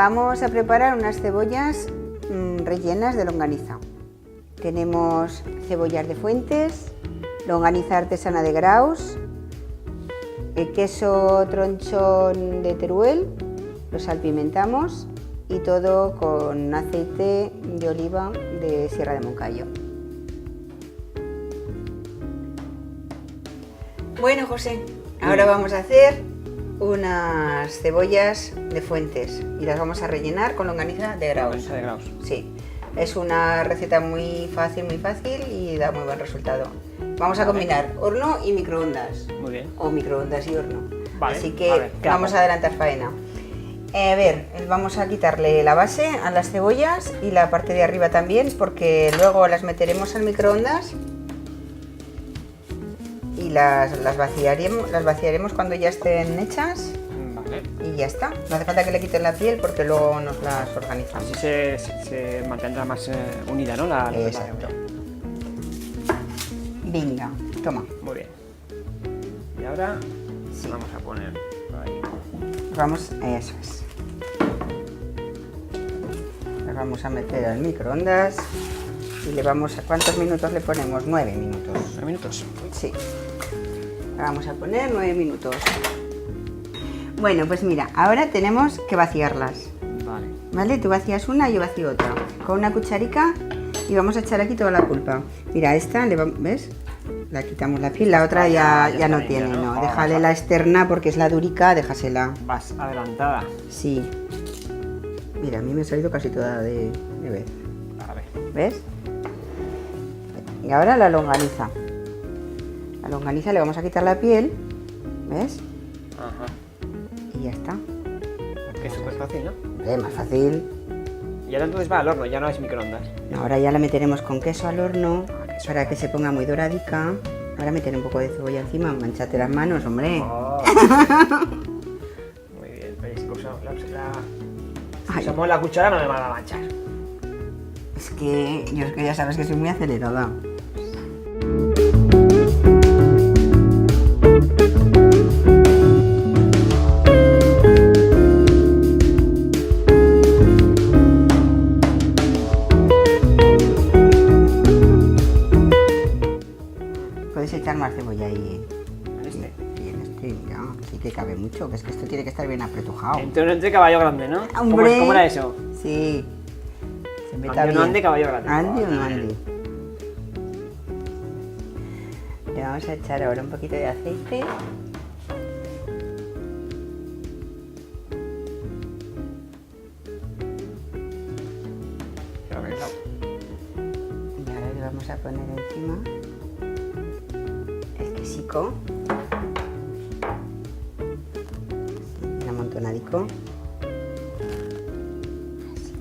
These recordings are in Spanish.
Vamos a preparar unas cebollas rellenas de longaniza. Tenemos cebollas de Fuentes, longaniza artesana de Graus, queso tronchón de Teruel, lo salpimentamos y todo con aceite de oliva de Sierra de Moncayo. Bueno, José, ahora vamos a hacer unas cebollas de Fuentes y las vamos a rellenar con longaniza de Graus. Longaniza de Graus. Sí, es una receta muy fácil y da muy buen resultado. Vamos a combinar horno y microondas. Muy bien. O microondas y horno. Vale, Así que vale, vamos a adelantar faena. A ver, vamos a quitarle la base a las cebollas y la parte de arriba también, porque luego las meteremos al microondas y las vaciaremos cuando ya estén hechas. Vale. Y ya está. No hace falta que le quiten la piel porque luego nos las organizamos. Así se mantendrá más unida, ¿no? La Exacto. Venga, toma. Muy bien. Y ahora Sí. vamos a poner por ahí. Vamos, eso es. Las vamos a meter al microondas y le vamos a... ¿Cuántos minutos le ponemos? 9 minutos. 9 minutos. Sí. Le vamos a poner 9 minutos. Bueno, pues mira, ahora tenemos que vaciarlas. Vale. ¿Vale? Tú vacías una, yo vacío otra. Con una cucharica y vamos a echar aquí toda la pulpa. Mira, esta, ¿ves? La quitamos la piel, la otra ya no está tiene, limpia, ¿no? no. Déjale la externa porque es la durica, déjasela. Vas adelantada. Sí. Mira, a mí me ha salido casi toda de vez. A ver. ¿Ves? Y ahora la longaniza. La longaniza le vamos a quitar la piel. ¿Ves? Ajá. Y ya está. Que es súper fácil, ¿no? Hombre, más fácil. Y ahora entonces va al horno, ya no es microondas. Ahora ya la meteremos con queso al horno para que se ponga muy doradica. Ahora meter un poco de cebolla encima, manchate las manos, hombre. Oh. Muy bien, pero es que Ay. usamos la cuchara, no me van a manchar. Es que ya sabes que soy muy acelerada. Puedes echar más cebolla ahí. En este. Sí, en este, ya. Sí que cabe mucho, que es que esto tiene que estar bien apretujado. Entonces entre caballo grande, ¿no? ¡Hombre! ¿Cómo era eso? Sí. Se meta Ande o no bien. ande, caballo grande. Ande o no ande. Le vamos a echar ahora un poquito de aceite. Creo que no. Y ahora le vamos a poner encima el quesico. Un amontonadico.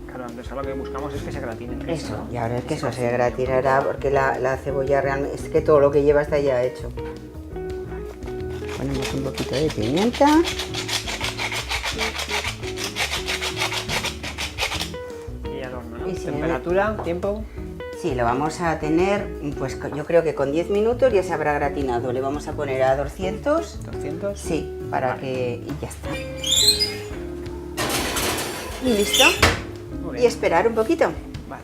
Claro, entonces ahora lo que buscamos es que se gratine el queso. Eso. Y ahora el queso se gratinará porque la cebolla realmente... Es que todo lo que lleva está ya hecho. Ponemos un poquito de pimienta. Y al horno, ¿no? Y si Temperatura, tiempo. Sí, lo vamos a tener, pues yo creo que con 10 minutos ya se habrá gratinado. Le vamos a poner a 200. 200. Sí, para que... Y ya está. Y listo. Muy Y bien. esperar un poquito. Vale.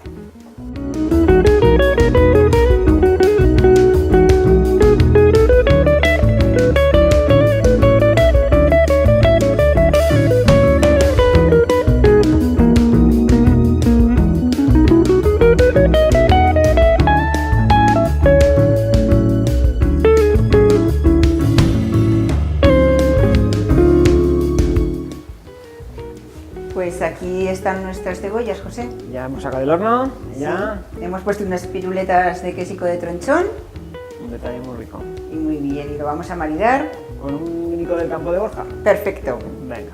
Pues aquí están nuestras cebollas, José. Ya hemos sacado del horno. Ya. Sí. Hemos puesto unas piruletas de quesico de tronchón. Un detalle muy rico. Y muy bien, y lo vamos a maridar. Con un vinico del campo de Borja. Perfecto. Venga.